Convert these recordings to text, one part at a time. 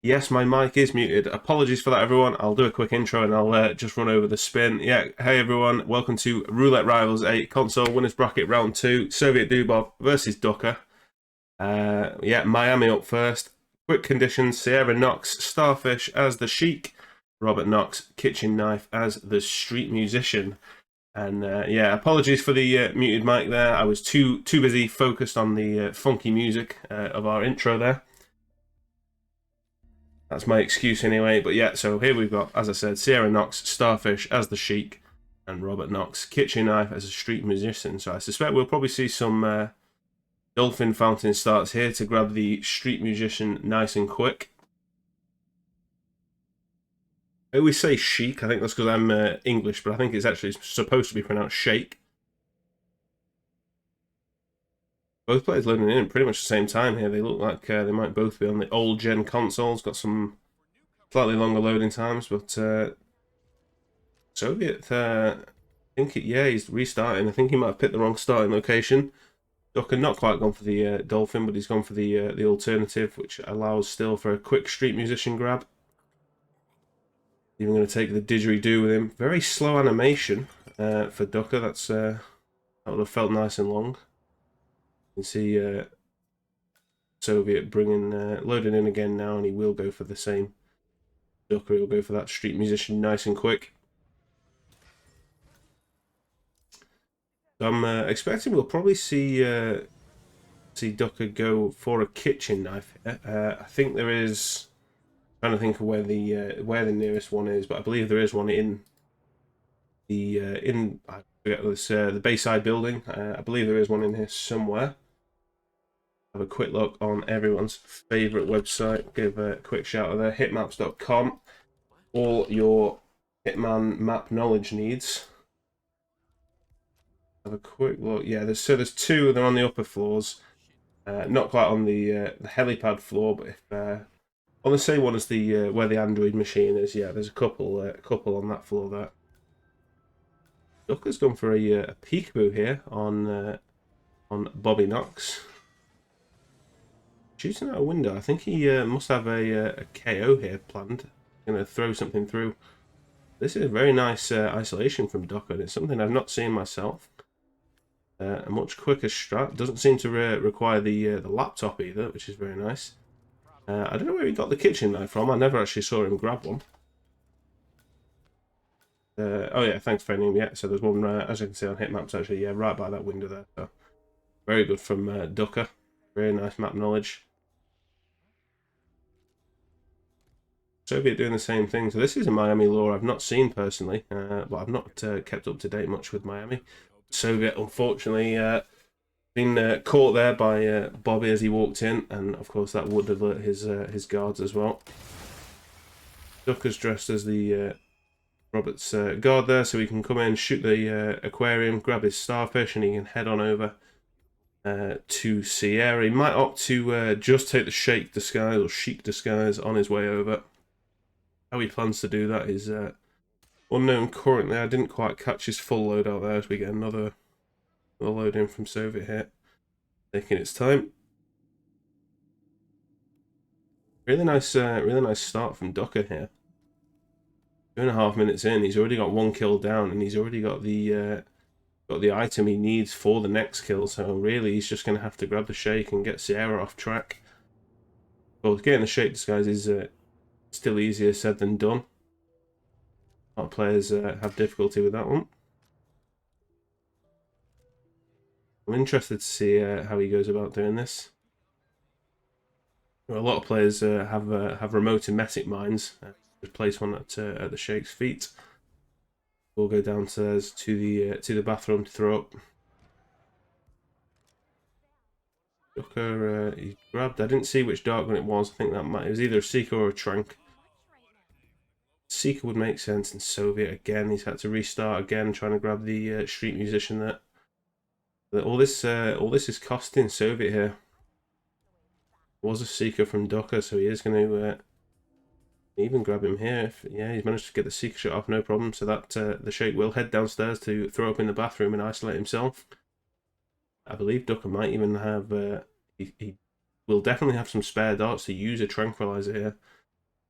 Yes, my mic is muted. Apologies for that, everyone. I'll do a quick intro and I'll just run over the spin. Yeah, hey everyone, welcome to Roulette Rivals 8 Console Winners Bracket Round 2, SovietDubov versus Ducker. Yeah, Miami up first. Quick conditions: Sierra Knox, Starfish as the Sheik, Robert Knox, Kitchen Knife as the Street Musician. And yeah, apologies for the muted mic there. I was too busy focused on the funky music of our intro there. That's my excuse anyway. But yeah, so here we've got, as I said, Sierra Knox, Starfish as the Sheik, and Robert Knox, Kitchen Knife as a street musician. So I suspect we'll probably see some dolphin fountain starts here to grab the street musician nice and quick. I always say Sheik. I think that's because I'm English, but I think it's actually supposed to be pronounced Shake. Both players loading in at pretty much the same time here. They look like they might both be on the old gen consoles. Got some slightly longer loading times, but Soviet, I think yeah, he's restarting. I think he might have picked the wrong starting location. Ducker not quite gone for the dolphin, but he's gone for the alternative, which allows still for a quick street musician grab. Even going to take the didgeridoo with him. Very slow animation for Ducker. That would have felt nice and long. You can see Soviet bringing loading in again now, and he will go for the same. Ducker will go for that street musician nice and quick. I'm expecting we'll probably see Ducker go for a kitchen knife here. I think there is. I'm trying to think of where the nearest one is, but I believe there is one in the I forget this the Bayside building. I believe there is one in here somewhere. Have a quick look on everyone's favorite website. Give a quick shout out there, hitmaps.com. All your Hitman map knowledge needs. Have a quick look. Yeah, there's two. They're on the upper floors, not quite on the helipad floor, but if on the same one as the where the Android machine is, yeah, there's a couple on that floor there. Ducker's gone for a peekaboo here on Bobby Knox. Shooting out a window. I think he must have a KO here planned. Going to throw something through. This is a very nice isolation from Ducker, and it's something I've not seen myself. A much quicker strat. Doesn't seem to require the laptop either, which is very nice. I don't know where he got the kitchen knife from. I never actually saw him grab one. Oh yeah, thanks for finding. Yeah, so there's one, as you can see on Hitmaps, actually, yeah, right by that window there. So very good from Ducker. Very nice map knowledge. Soviet doing the same thing. So this is a Miami lore I've not seen personally, but I've not kept up to date much with Miami. Soviet, unfortunately, been caught there by Bobby as he walked in, and of course that would alert his guards as well. Ducker's dressed as the Robert's guard there, so he can come in, shoot the aquarium, grab his starfish, and he can head on over to Sierra. He might opt to just take the Sheik disguise or Sheik disguise on his way over. How he plans to do that is unknown currently. I didn't quite catch his full load out there as we get another load in from Soviet here. Taking its time. Really nice start from Ducker here. 2.5 minutes in, he's already got one kill down, and he's already got the item he needs for the next kill. So really, he's just going to have to grab the Sheik and get Sierra off track. Well, getting the Sheik disguise is still easier said than done. A lot of players have difficulty with that one. I'm interested to see how he goes about doing this. Well, a lot of players have remote emetic mines. Just place one at the Sheik's feet. We'll go downstairs to the bathroom to throw up. Ducker, he grabbed. I didn't see which dark gun it was. I think it was either a Seeker or a Trank. Seeker would make sense, and Soviet again. He's had to restart again, trying to grab the street musician there. But all this is costing Soviet here. It was a Seeker from Ducker, so he is going to even grab him here. Yeah, he's managed to get the Seeker shot off, no problem. So that the Sheik will head downstairs to throw up in the bathroom and isolate himself. I believe Ducker might even have. He will definitely have some spare darts to use a tranquilizer here.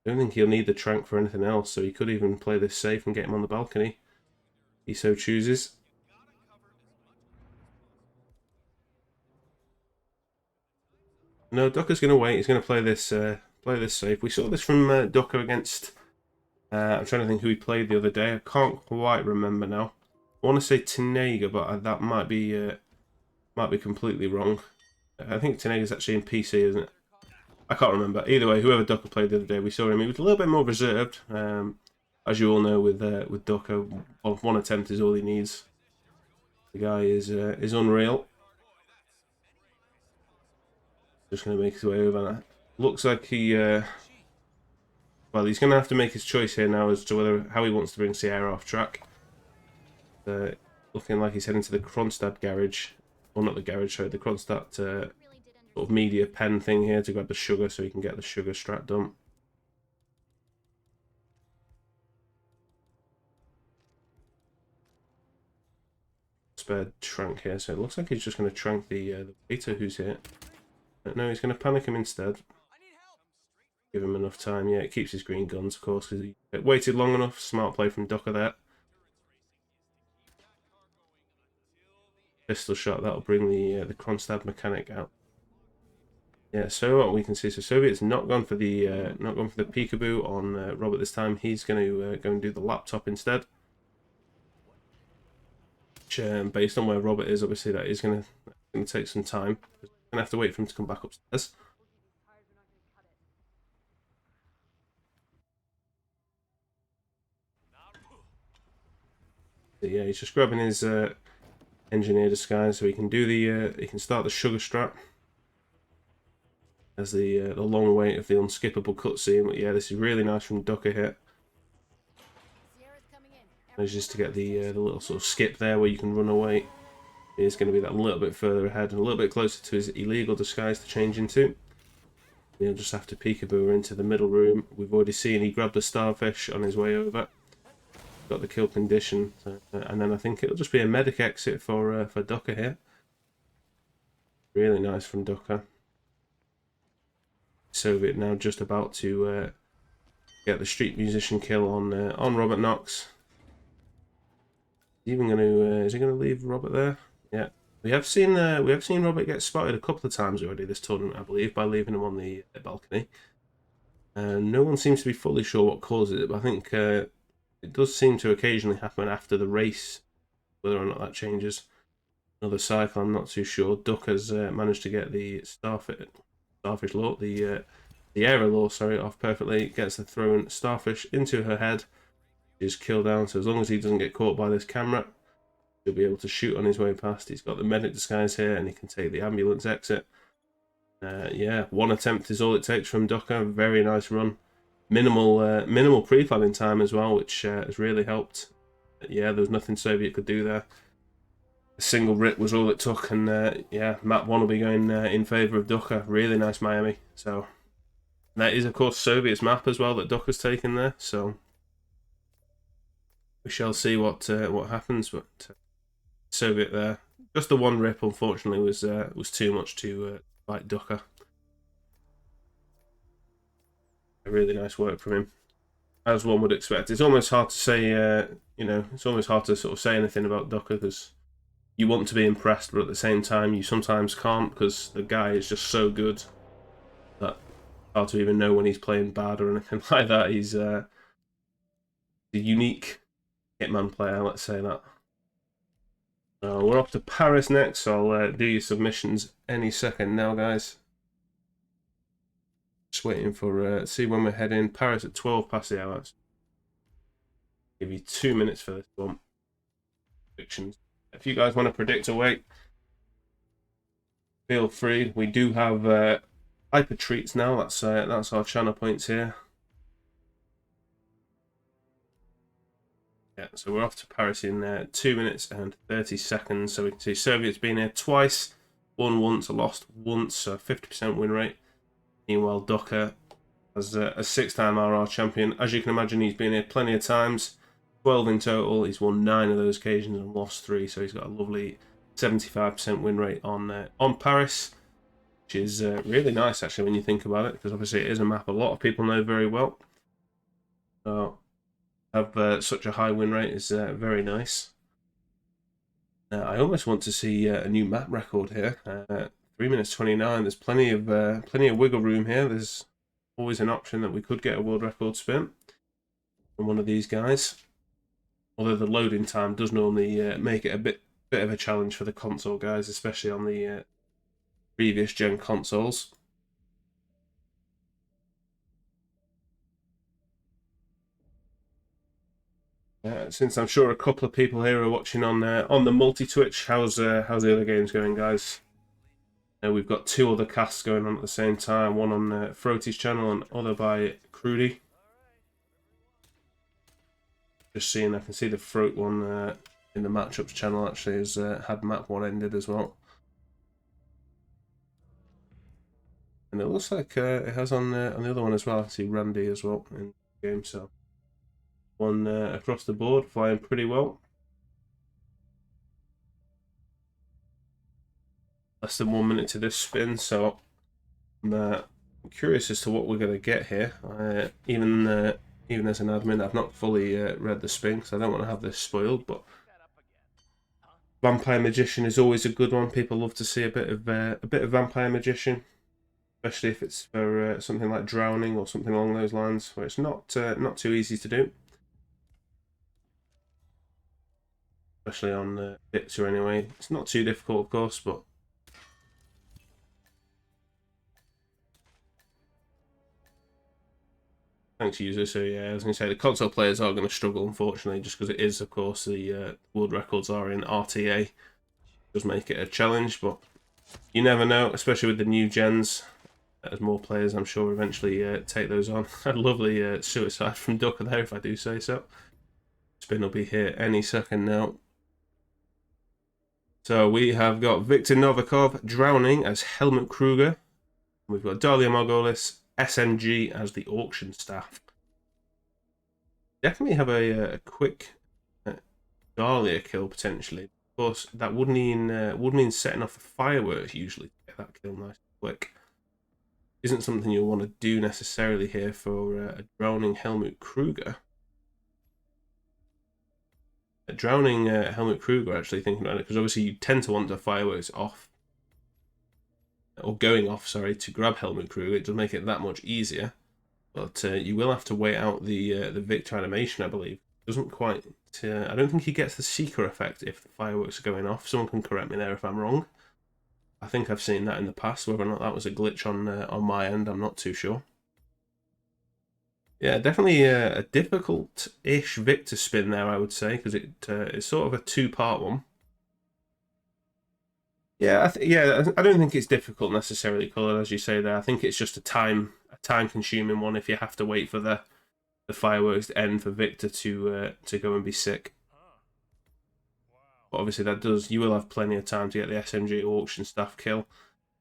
I don't think he'll need the trank for anything else, so he could even play this safe and get him on the balcony. He so chooses. No, Ducker's going to wait. He's going to play this safe. We saw this from Ducker against. I'm trying to think who he played the other day. I can't quite remember now. I want to say Tenega, but that might be completely wrong. I think Tenega's actually in PC, isn't it? I can't remember. Either way, whoever Ducker played the other day, we saw him. He was a little bit more reserved. As you all know, with Ducker, one attempt is all he needs. The guy is unreal. Just going to make his way over. Looks like he. Well, he's going to have to make his choice here now as to how he wants to bring Sierra off track. Looking like he's heading to the Kronstadt garage. Well, not the garage, sorry, the Kronstadt sort of media pen thing here to grab the sugar so he can get the sugar strat done. Spare trank here, so it looks like he's just going to trank the waiter who's here. No, he's going to panic him instead. Give him enough time. Yeah, it keeps his green guns, of course, because he waited long enough. Smart play from Ducker there. Pistol shot, that'll bring the Kronstadt mechanic out. Yeah, so what we can see, so Soviet's not gone for the peekaboo on Robert this time. He's going to go and do the laptop instead. Which, based on where Robert is, obviously that is going to take some time. We're going to have to wait for him to come back upstairs. So yeah, he's just grabbing his engineer disguise so he can do he can start the sugar strat. As the long wait of the unskippable cutscene. But yeah, this is really nice from Ducker here. Manages to get the little sort of skip there where you can run away. He's going to be that little bit further ahead and a little bit closer to his illegal disguise to change into. He'll just have to peekaboo into the middle room. We've already seen he grabbed the starfish on his way over. Got the kill condition, and then I think it'll just be a medic exit for Ducker here. Really nice from Ducker. Soviet now just about to get the street musician kill on Robert Knox. Is he going to leave Robert there? Yeah, we have seen Robert get spotted a couple of times already this tournament, I believe, by leaving him on the balcony. No one seems to be fully sure what causes it, but I think it does seem to occasionally happen after the race. Whether or not that changes another cycle, I'm not too sure. Ducker's managed to get the starfish law, the error law, sorry, off perfectly. Gets the thrown starfish into her head. She's killed down. So as long as he doesn't get caught by this camera, he'll be able to shoot on his way past. He's got the medic disguise here, and he can take the ambulance exit. Yeah, one attempt is all it takes from Ducker. Very nice run. Minimal pre-planning time as well, which has really helped. Yeah, there was nothing Soviet could do there. A single rip was all it took, and yeah, map 1 will be going in favour of Ducker. Really nice Miami. So that is, of course, Soviet's map as well that Ducker's taken there. So we shall see what happens. But Soviet there, just the one rip, unfortunately, was too much to fight Ducker. Really nice work from him, as one would expect. It's almost hard to say, it's almost hard to sort of say anything about Ducker because you want to be impressed, but at the same time, you sometimes can't because the guy is just so good that it's hard to even know when he's playing bad or anything like that. He's a unique hitman player, let's say that. We're off to Paris next, so I'll do your submissions any second now, guys. Just waiting for see when we're heading. Paris at 12 past the hour. Give you 2 minutes for this one. Predictions. If you guys want to predict a weight, feel free. We do have hyper treats now. That's our channel points here. Yeah, so we're off to Paris in 2 minutes and 30 seconds. So we can see Soviet's been here twice, won once, lost once, so 50% win rate. Meanwhile, Ducker as a 6-time RR champion. As you can imagine, he's been here plenty of times. 12 in total. He's won 9 of those occasions and lost 3. So he's got a lovely 75% win rate on Paris, which is really nice actually when you think about it, because obviously it is a map a lot of people know very well. So have such a high win rate is very nice. I almost want to see a new map record here. 3 minutes 29. There's plenty of wiggle room here. There's always an option that we could get a world record spin from one of these guys. Although the loading time does normally make it a bit of a challenge for the console guys, especially on the previous gen consoles. Since I'm sure a couple of people here are watching on the multi-Twitch, how's the other games going, guys? We've got 2 other casts going on at the same time, one on Froty's channel and other by Crudy. Just seeing, I can see the Throat one in the matchups channel actually has had map 1 ended as well. And it looks like it has on the other one as well. I see Randy as well in the game, so one across the board, flying pretty well. Less than 1 minute to this spin, so I'm curious as to what we're going to get here. Even as an admin, I've not fully read the spin because I don't want to have this spoiled, but Vampire Magician is always a good one. People love to see a bit of Vampire Magician, especially if it's for something like Drowning or something along those lines, where it's not too easy to do. Especially on Victor anyway. It's not too difficult, of course, but thanks, user. So yeah, I was going to say the console players are going to struggle, unfortunately, just because it is, of course, the world records are in RTA. It does make it a challenge, but you never know, especially with the new gens. As more players, I'm sure, eventually take those on. A lovely suicide from Ducker there, if I do say so. Spin will be here any second now. So we have got Viktor Novikov Drowning as Helmut Kruger. We've got Dalia Margolis SMG as the auction staff. Definitely have a quick Dahlia kill potentially. Of course, that would mean setting off the fireworks usually to get that kill nice and quick. Isn't something you'll want to do necessarily here for a drowning Helmut Kruger. A drowning Helmut Kruger, actually thinking about it, because obviously you tend to want the fireworks off, or going off, sorry, to grab Helmut Kruger. It does make it that much easier, but you will have to wait out the Victor animation, I believe. Doesn't quite. I don't think he gets the seeker effect if the fireworks are going off. Someone can correct me there if I'm wrong. I think I've seen that in the past. Whether or not that was a glitch on my end, I'm not too sure. Yeah, definitely a difficult-ish Victor spin there, I would say, because it's sort of a 2-part one. Yeah, I don't think it's difficult necessarily, Colin, as you say there. I think it's just a time-consuming one if you have to wait for the fireworks to end for Victor to go and be sick. But obviously you will have plenty of time to get the SMG auction staff kill.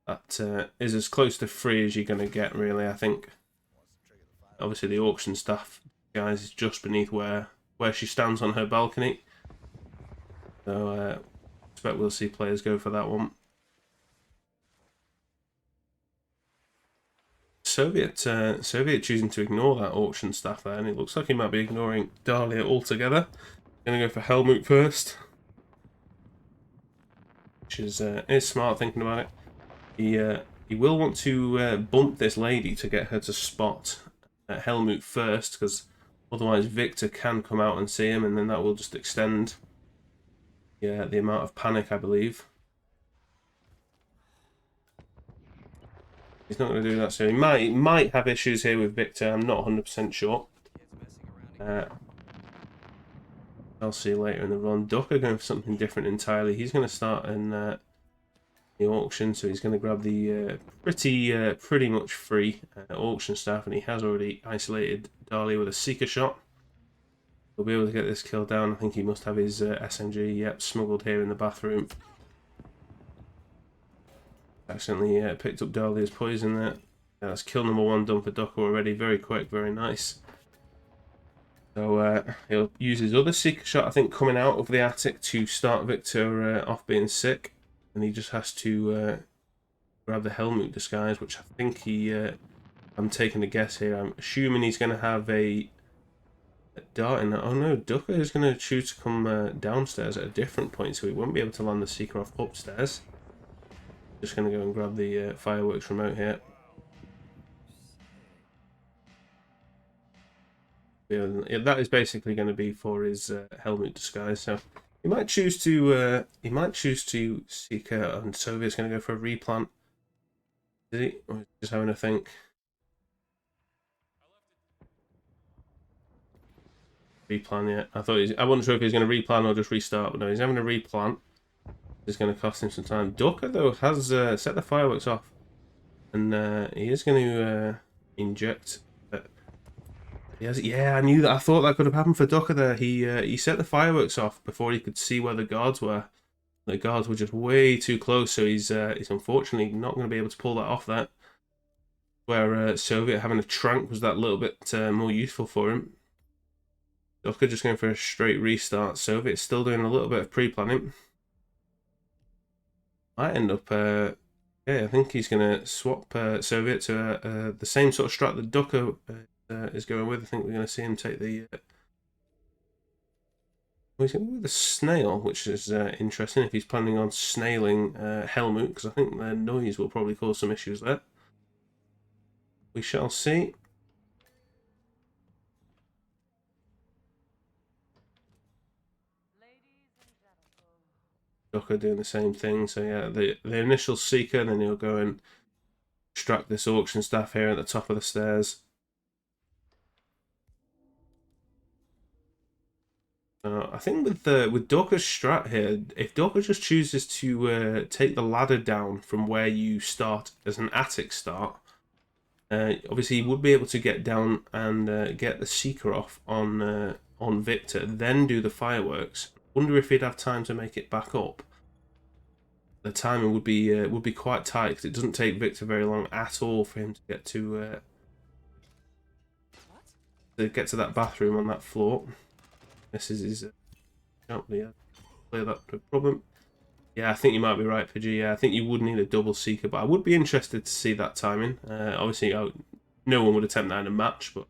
That is as close to free as you're going to get, really, I think. Obviously the auction staff, guys, is just beneath where she stands on her balcony. So I expect we'll see players go for that one. Soviet choosing to ignore that auction staff there, and it looks like he might be ignoring Dahlia altogether. Gonna go for Helmut first, which is smart thinking about it. He will want to bump this lady to get her to spot Helmut first, because otherwise Victor can come out and see him, and then that will just extend the amount of panic, I believe. He's not going to do that, so he might have issues here with Victor. I'm not 100% sure. I'll see you later in the run. Ducker going for something different entirely. He's going to start in the auction, so he's going to grab the pretty much free auction staff, and he has already isolated Dahlia with a seeker shot. He'll be able to get this kill down. I think he must have his SMG, yep, smuggled here in the bathroom. Accidentally picked up Dahlia's poison there. That's kill number 1 done for Ducker already. Very quick, very nice. So he'll use his other seeker shot, I think, coming out of the attic to start Victor off being sick. And he just has to grab the Helmut disguise, which I think I'm taking a guess here. I'm assuming he's going to have a darting. Oh no, Ducker is going to choose to come downstairs at a different point, so he won't be able to land the Seeker off upstairs. Just going to go and grab the fireworks remote here. Yeah, that is basically going to be for his helmet disguise. So he might choose to seek out, and Soviet's going to go for a replant. Is he? Or just having a think? Replan, yeah. I wasn't sure if he's going to replan or just restart, but no, he's having a replant. It's going to cost him some time. Ducker though has set the fireworks off, and he is going to inject. Yeah, I knew that. I thought that could have happened for Ducker there. He set the fireworks off before he could see where the guards were. The guards were just way too close, so he's unfortunately not going to be able to pull that off there. Where Soviet having a trank was that little bit more useful for him. Ducker just going for a straight restart. Soviet's still doing a little bit of pre-planning. Might end up... yeah, I think he's going to swap Soviet to the same sort of strat that Ducker is going with. I think we're going to see him take the... he's going with the snail, which is interesting if he's planning on snailing Helmut, because I think the noise will probably cause some issues there. We shall see. Ducker doing the same thing. So yeah, the initial seeker, and then he'll go and extract this auction staff here at the top of the stairs. I think with Ducker's strat here, if Ducker just chooses to take the ladder down from where you start as an attic start, obviously he would be able to get down and get the seeker off on Victor, then do the fireworks. Wonder if he'd have time to make it back up. The timing would be quite tight because it doesn't take Victor very long at all for him to get to that bathroom on that floor. This is his. Can't really clear that no problem. Yeah, I think you might be right, Pidgey. Yeah, I think you would need a double seeker, but I would be interested to see that timing. Obviously, no one would attempt that in a match, but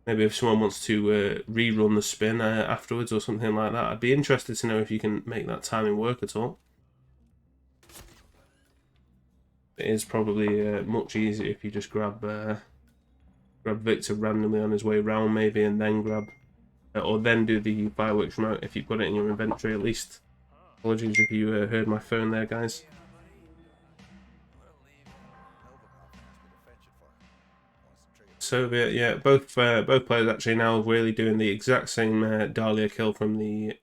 maybe if someone wants to rerun the spin afterwards or something like that, I'd be interested to know if you can make that timing work at all. It is probably much easier if you just grab Victor randomly on his way around, maybe, and then grab, or then do the fireworks remote if you've got it in your inventory at least. Apologies if you heard my phone there, guys. Soviet, yeah, both players actually now really doing the exact same Dahlia kill from the.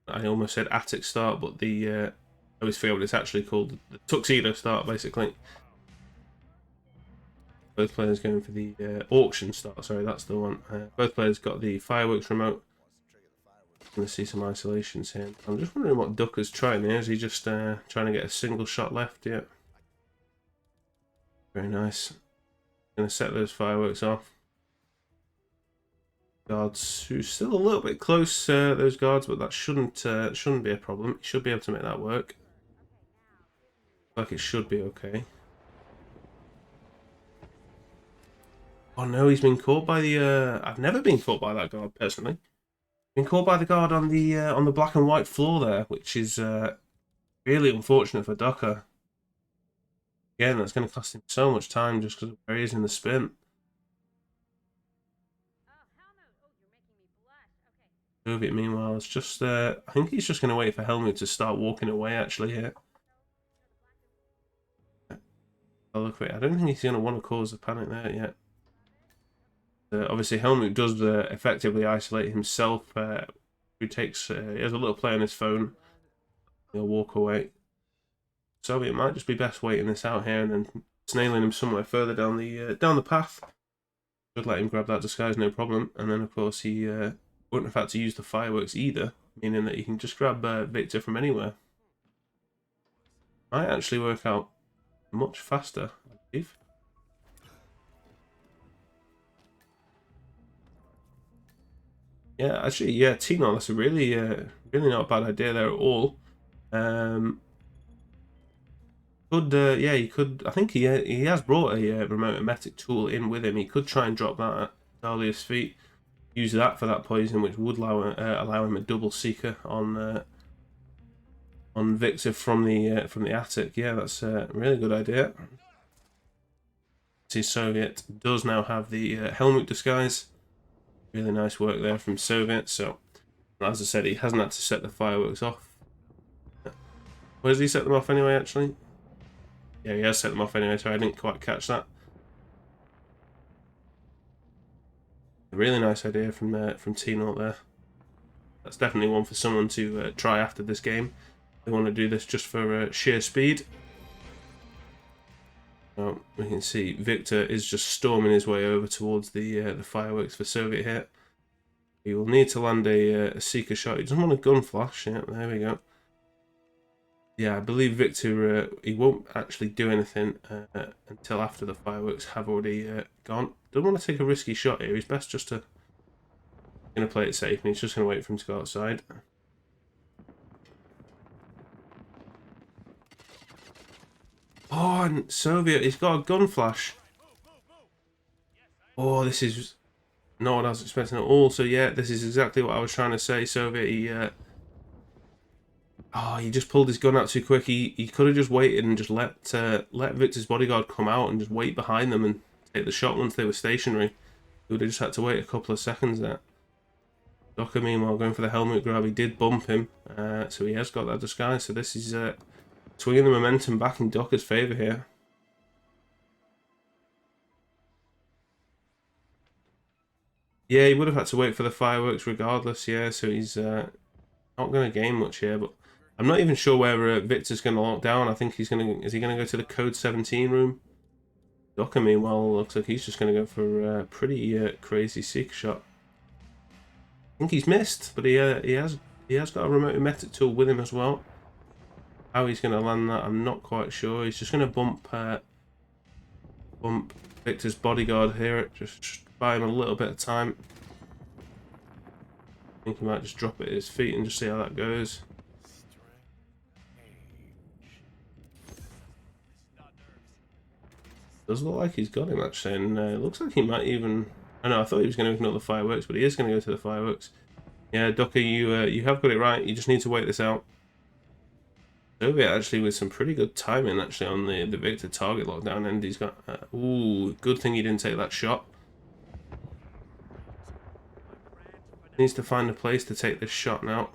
I almost said attic start, but the I always forget what it's actually called. The tuxedo start, basically. Both players going for the auction start. Sorry, that's the one. Both players got the fireworks remote. I'm going to see some isolations here. I'm just wondering what Ducker's trying here. Is he just trying to get a single shot left? Yeah. Very nice. Going to set those fireworks off. Guards who's still a little bit close, those guards, but that shouldn't be a problem. He should be able to make that work. Like it should be okay. Oh no, he's been caught by the. I've never been caught by that guard personally. Been caught by the guard on the black and white floor there, which is really unfortunate for Ducker. Again, that's going to cost him so much time just because of where he is in the spin. Soviet, meanwhile, is just. I think he's just going to wait for Helmut to start walking away. Actually, here. Oh, look, wait, I don't think he's going to want to cause a panic there yet. Obviously, Helmut does effectively isolate himself. He has a little play on his phone. He'll walk away. So it might just be best waiting this out here and then snailing him somewhere further down the path. Should let him grab that disguise, no problem. And then, of course, he wouldn't have had to use the fireworks either, meaning that he can just grab Victor from anywhere. Might actually work out much faster, I believe. Yeah, actually, yeah, Tino, that's a really not a bad idea there at all. Yeah, he could. I think he has brought a remote emetic tool in with him. He could try and drop that. Dahlia's feet. Use that for that poison, which would allow him a double seeker on Victor from the attic. Yeah, that's a really good idea. See, Soviet does now have the Helmut disguise. Really nice work there from Soviet. So, as I said, he hasn't had to set the fireworks off. Where does he set them off anyway, actually? Yeah, he has set them off anyway, so I didn't quite catch that. A really nice idea from T-Naught there. That's definitely one for someone to try after this game. They want to do this just for sheer speed. So we can see Victor is just storming his way over towards the fireworks for Soviet here. He will need to land a seeker shot. He doesn't want a gun flash. Yeah, there we go. Yeah, I believe Victor, he won't actually do anything until after the fireworks have already gone. Don't want to take a risky shot here. He's best just to going to play it safe, and he's just going to wait for him to go outside. Oh, and Soviet, he's got a gun flash. Oh, this is not what I was expecting at all. So yeah, this is exactly what I was trying to say. Soviet, he just pulled his gun out too quick. He could have just waited and just let Victor's bodyguard come out and just wait behind them and take the shot once they were stationary. He would have just had to wait a couple of seconds there. Ducker, meanwhile, going for the helmet grab. He did bump him, so he has got that disguise. So this is swinging the momentum back in Ducker's favour here. Yeah, he would have had to wait for the fireworks regardless, yeah, so he's not going to gain much here, but I'm not even sure where Victor's going to lock down. I think he's going to... Is he going to go to the Code 17 room? Ducker, meanwhile, looks like he's just going to go for a pretty crazy seeker shot. I think he's missed, but he has got a remote emetic tool with him as well. How he's going to land that, I'm not quite sure. He's just going to bump Victor's bodyguard here, just buy him a little bit of time. I think he might just drop it at his feet and just see how that goes. Does look like he's got him actually, and it looks like he might even... I know, I thought he was going to ignore the fireworks, but he is going to go to the fireworks. Yeah, Ducker, you have got it right. You just need to wait this out. Soviet actually with some pretty good timing actually on the Victor target lockdown, and he's got... ooh, good thing he didn't take that shot. Needs to find a place to take this shot now.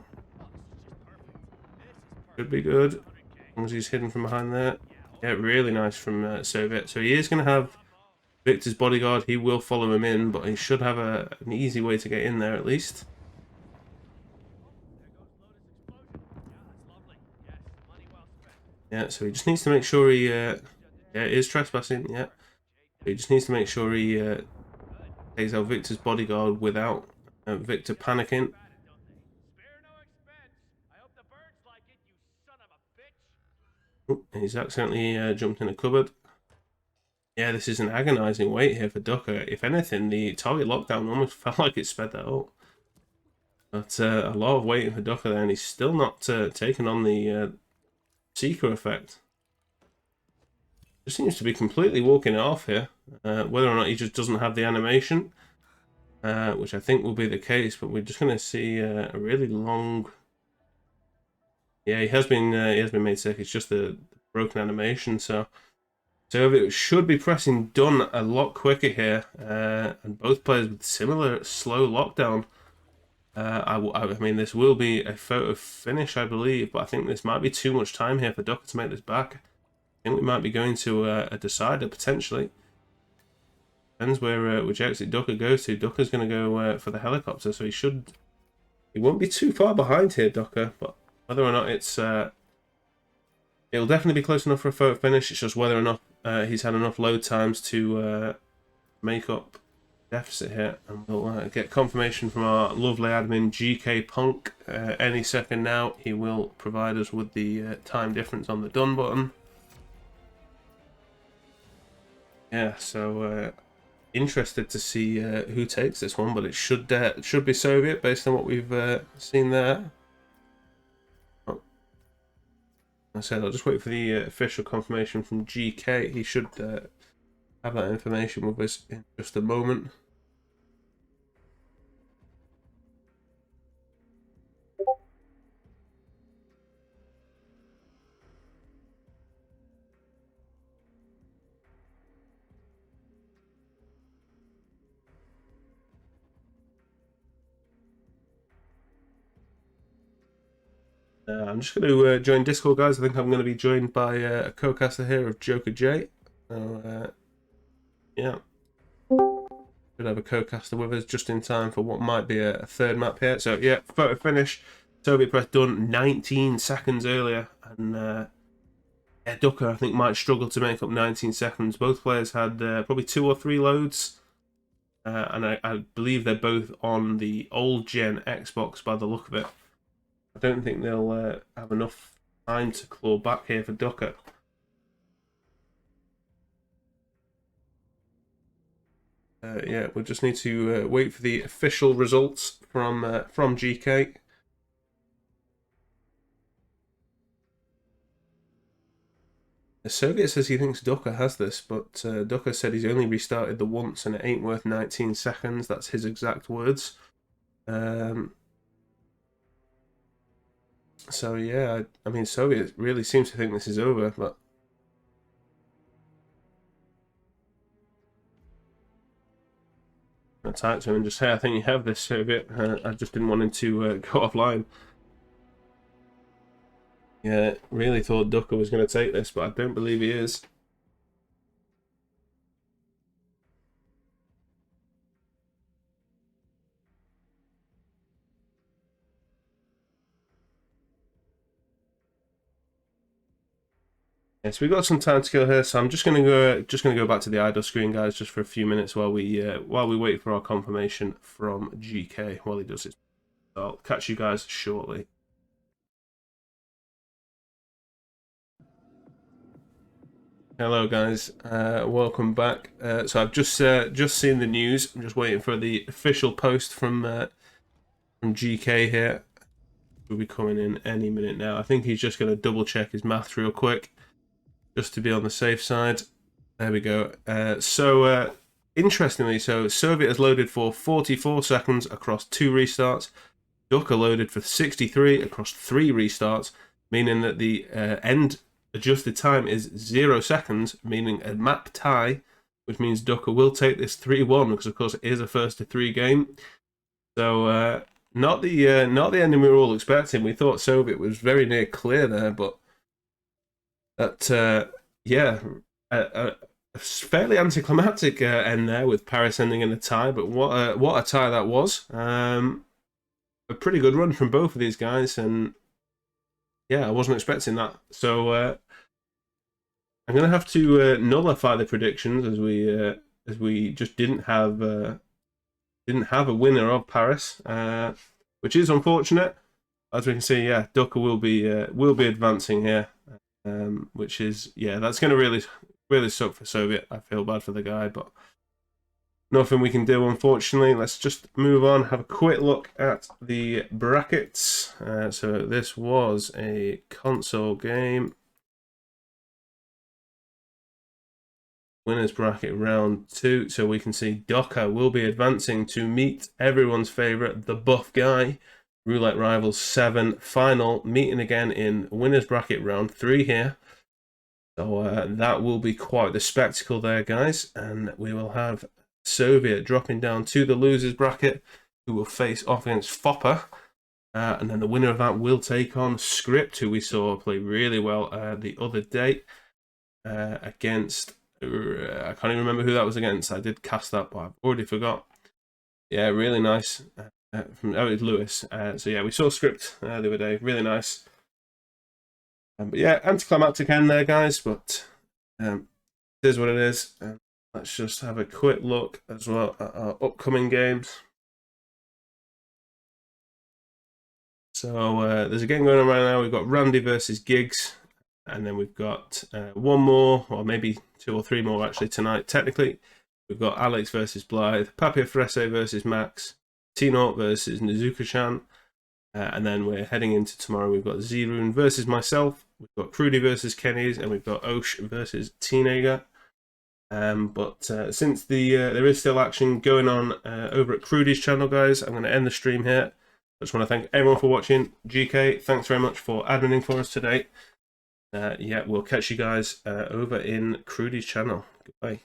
Should be good, as long as he's hidden from behind there. Yeah, really nice from Soviet. So he is going to have Victor's bodyguard. He will follow him in, but he should have an easy way to get in there at least. Yeah, so he just needs to make sure he... yeah, it is trespassing, yeah. He just needs to make sure he takes out Victor's bodyguard without Victor panicking. Ooh, he's accidentally jumped in a cupboard. Yeah, this is an agonizing wait here for Ducker. If anything, the target lockdown almost felt like it sped that up. But a lot of waiting for Ducker there, and he's still not taken on the Seeker effect. Just seems to be completely walking it off here. Whether or not he just doesn't have the animation, which I think will be the case, but we're just going to see a really long... Yeah, he has been made sick. It's just the broken animation, so it should be pressing done a lot quicker here, and both players with similar slow lockdown. I mean, this will be a photo finish, I believe, but I think this might be too much time here for Ducker to make this back. I think we might be going to a decider potentially. Depends where which exit Ducker goes to. Ducker's going to go for the helicopter, so he won't be too far behind here, Ducker. But whether or not it'll definitely be close enough for a photo finish. It's just whether or not he's had enough load times to make up deficit here, and we'll get confirmation from our lovely admin GK Punk any second now. He will provide us with the time difference on the done button. Yeah, so interested to see who takes this one, but it should be Soviet based on what we've seen there. Oh. I said I'll just wait for the official confirmation from GK. He should have that information with us in just a moment. I'm just going to join Discord, guys. I think I'm going to be joined by a co-caster here of Joker J. So, yeah. Should have a co-caster with us just in time for what might be a third map here. So, yeah, photo finish. Soviet press done 19 seconds earlier. And yeah, Ducker, I think, might struggle to make up 19 seconds. Both players had probably 2 or 3 loads. And I believe they're both on the old gen Xbox by the look of it. I don't think they'll have enough time to claw back here for Ducker. Yeah, we'll just need to wait for the official results from GK. The Soviet says he thinks Ducker has this, but Ducker said he's only restarted the once and it ain't worth 19 seconds. That's his exact words. So yeah, I mean, Soviet really seems to think this is over, but I typed to him and just say, I think you have this, Soviet. I just didn't want him to go offline. Yeah, really thought Ducker was going to take this, but I don't believe he is. Yes, we've got some time to kill here, so I'm just gonna go back to the idle screen, guys, just for a few minutes while we wait for our confirmation from GK while he does it. So I'll catch you guys shortly. Hello, guys. Welcome back. So I've just seen the news. I'm just waiting for the official post from GK here. Will be coming in any minute now. I think he's just going to double check his math real quick, just to be on the safe side. There we go. Interestingly, so Soviet has loaded for 44 seconds across 2 restarts. Ducker loaded for 63 across 3 restarts, meaning that the end adjusted time is 0 seconds, meaning a map tie, which means Ducker will take this 3-1 because, of course, it is a first to 3 game. So not the ending we were all expecting. We thought Soviet was very near clear there, but that yeah, a fairly anticlimactic end there with Paris ending in a tie. But what a tie that was! A pretty good run from both of these guys, and yeah, I wasn't expecting that. So I'm gonna have to nullify the predictions as we just didn't have a winner of Paris, which is unfortunate. As we can see, yeah, Ducker will be advancing here, which is, yeah, that's going to really suck for Soviet. I feel bad for the guy, but nothing we can do, unfortunately. Let's just move on, have a quick look at the brackets. So this was a console game. Winners bracket round 2. So we can see Ducker will be advancing to meet everyone's favourite, the buff guy. Roulette Rivals 7 final, meeting again in winners bracket round 3 here. So that will be quite the spectacle there, guys. And we will have Soviet dropping down to the losers bracket, who will face off against Fopper. And then the winner of that will take on Script, who we saw play really well the other day against... I can't even remember who that was against. I did cast that, but I've already forgot. Yeah, really nice. It was Lewis. So yeah, we saw Script the other day. Really nice. But yeah, anticlimactic end there, guys. But it is what it is. Let's just have a quick look as well at our upcoming games. So there's a game going on right now. We've got Randy versus Giggs. And then we've got one more, or maybe 2 or 3 more actually tonight, technically. We've got Alex versus Blythe, Papia Frese versus Max, T-Naught versus Nizuka-chan. And then we're heading into tomorrow. We've got Zerun versus myself. We've got Crudy versus Kenny's, and we've got Osh versus Teenager. But since there is still action going on over at Crudy's channel, guys, I'm going to end the stream here. I just want to thank everyone for watching. GK, thanks very much for adminning for us today. Yeah, we'll catch you guys over in Crudy's channel. Goodbye.